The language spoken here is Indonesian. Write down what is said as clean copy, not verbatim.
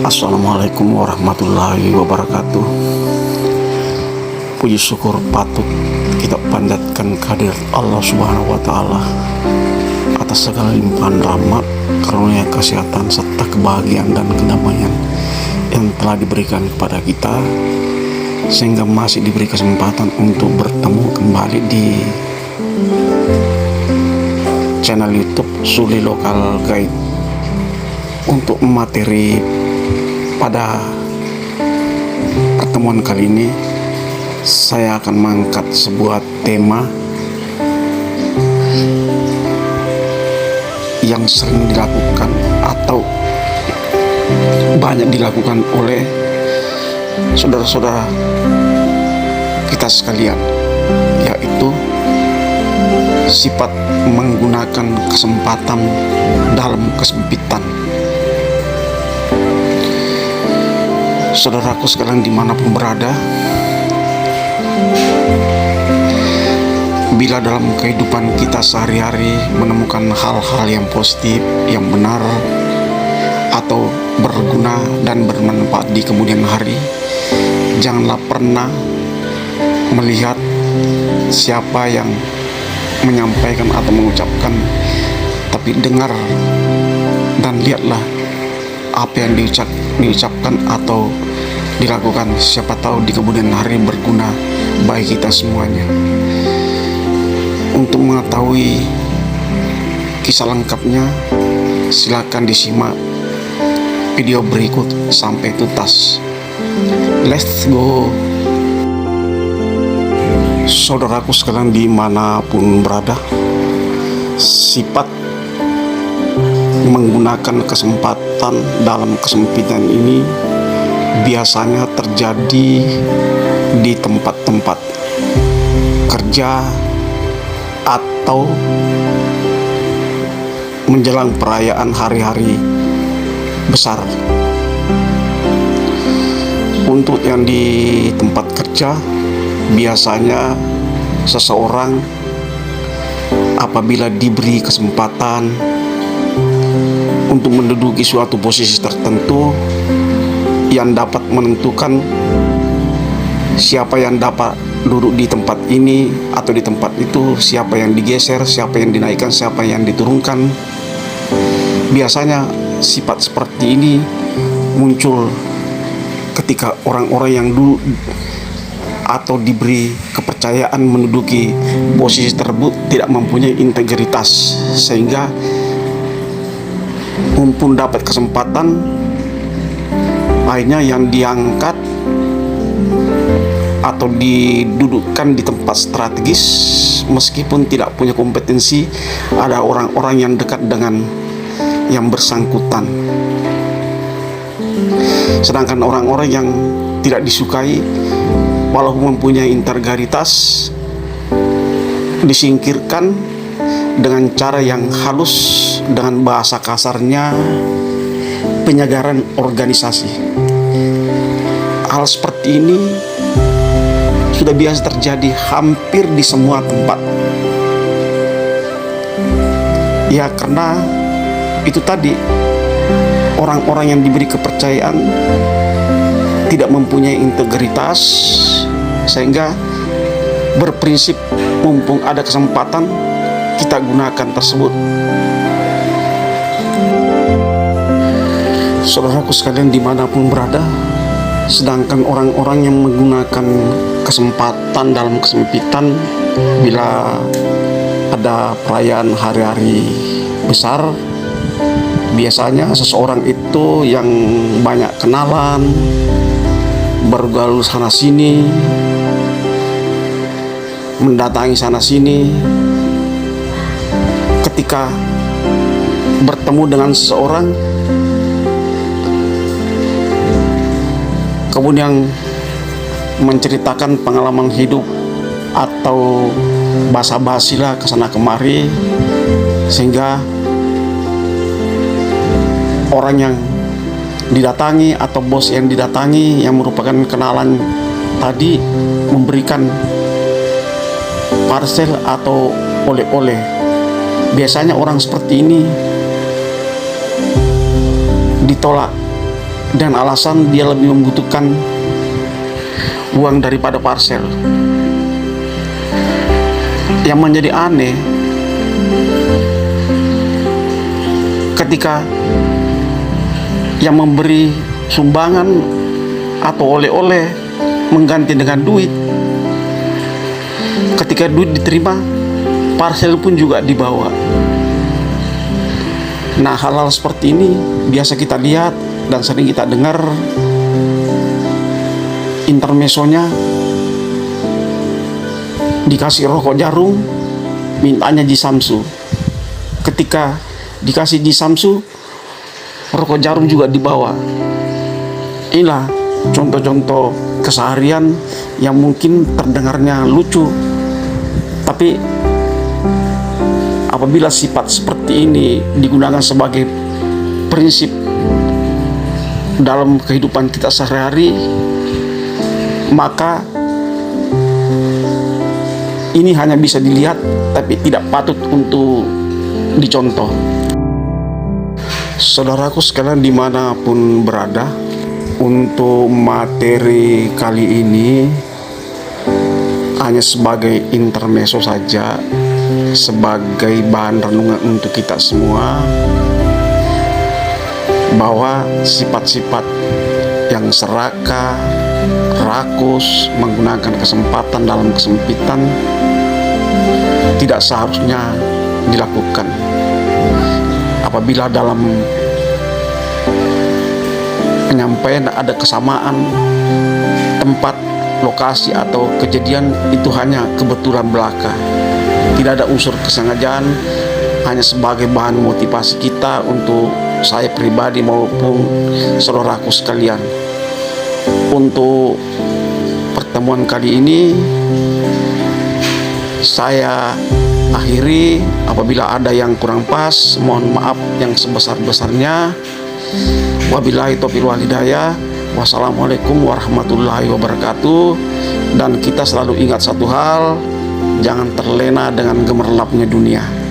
Assalamualaikum warahmatullahi wabarakatuh. Puji syukur patut kita panjatkan kehadirat Allah Subhanahu wa Ta'ala atas segala limpahan rahmat, karunia, kesehatan serta kebahagiaan dan kedamaian yang telah diberikan kepada kita, sehingga masih diberi kesempatan untuk bertemu kembali di channel YouTube Suli Local Guide. Untuk materi pada pertemuan kali ini, saya akan mengangkat sebuah tema yang sering dilakukan atau banyak dilakukan oleh saudara-saudara kita sekalian, yaitu sifat menggunakan kesempatan dalam kesempitan. Saudaraku sekalian dimanapun berada, bila dalam kehidupan kita sehari-hari menemukan hal-hal yang positif, yang benar, atau berguna dan bermanfaat di kemudian hari, janganlah pernah melihat siapa yang menyampaikan atau mengucapkan, tapi dengar dan lihatlah apa yang diucapkan atau dilakukan. Siapa tahu di kemudian hari berguna bagi kita semuanya. Untuk mengetahui kisah lengkapnya, silakan disimak video berikut sampai tuntas. Let's go. Saudaraku sekalian dimanapun berada, sifat menggunakan kesempatan dalam kesempitan ini biasanya terjadi di tempat-tempat kerja atau menjelang perayaan hari-hari besar. Untuk yang di tempat kerja, biasanya seseorang apabila diberi kesempatan untuk menduduki suatu posisi tertentu yang dapat menentukan siapa yang dapat duduk di tempat ini atau di tempat itu, siapa yang digeser, siapa yang dinaikkan, siapa yang diturunkan. Biasanya sifat seperti ini muncul ketika orang-orang yang dulu atau diberi kepercayaan menduduki posisi tersebut tidak mempunyai integritas, sehingga mumpun dapat kesempatan, akhirnya yang diangkat atau didudukkan di tempat strategis meskipun tidak punya kompetensi. Ada orang-orang yang dekat dengan yang bersangkutan, sedangkan orang-orang yang tidak disukai walaupun mempunyai integritas disingkirkan dengan cara yang halus, dengan bahasa kasarnya penyegaran organisasi. Hal seperti ini sudah biasa terjadi hampir di semua tempat. Ya, karena itu tadi, orang-orang yang diberi kepercayaan tidak mempunyai integritas, sehingga berprinsip mumpung ada kesempatan kita gunakan tersebut. Saudaraku sekalian dimanapun berada, sedangkan orang-orang yang menggunakan kesempatan dalam kesempitan bila ada perayaan hari-hari besar, biasanya seseorang itu yang banyak kenalan, bergaul sana sini, mendatangi sana sini. Ketika bertemu dengan seseorang, kemudian menceritakan pengalaman hidup atau basa-basilah kesana kemari, sehingga orang yang didatangi atau bos yang didatangi yang merupakan kenalan tadi memberikan parcel atau oleh-oleh. Biasanya orang seperti ini ditolak dan alasan dia lebih membutuhkan uang daripada parcel. Yang menjadi aneh, ketika yang memberi sumbangan atau oleh-oleh mengganti dengan duit, ketika duit diterima, parcel pun juga dibawa. Nah, hal-hal seperti ini biasa kita lihat dan sering kita dengar. Intermesonya dikasih rokok jarum, mintanya Ji Samsu. Ketika dikasih Ji Samsu, rokok jarum juga dibawa. Inilah contoh-contoh keseharian yang mungkin terdengarnya lucu, tapi apabila sifat seperti ini digunakan sebagai prinsip dalam kehidupan kita sehari-hari, maka ini hanya bisa dilihat tapi tidak patut untuk dicontoh. Saudaraku sekalian dimanapun berada, untuk materi kali ini hanya sebagai intermezzo saja, sebagai bahan renungan untuk kita semua, bahwa sifat-sifat yang serakah, rakus, menggunakan kesempatan dalam kesempitan tidak seharusnya dilakukan. Apabila dalam penyampaian ada kesamaan tempat, lokasi atau kejadian, itu hanya kebetulan belaka, tidak ada unsur kesengajaan, hanya sebagai bahan motivasi kita untuk saya pribadi maupun saudaraku sekalian. Untuk pertemuan kali ini saya akhiri. Apabila ada yang kurang pas, mohon maaf yang sebesar-besarnya. Wabillahi taufiq wal hidayah. Wassalamualaikum warahmatullahi wabarakatuh. Dan kita selalu ingat satu hal, jangan terlena dengan gemerlapnya dunia.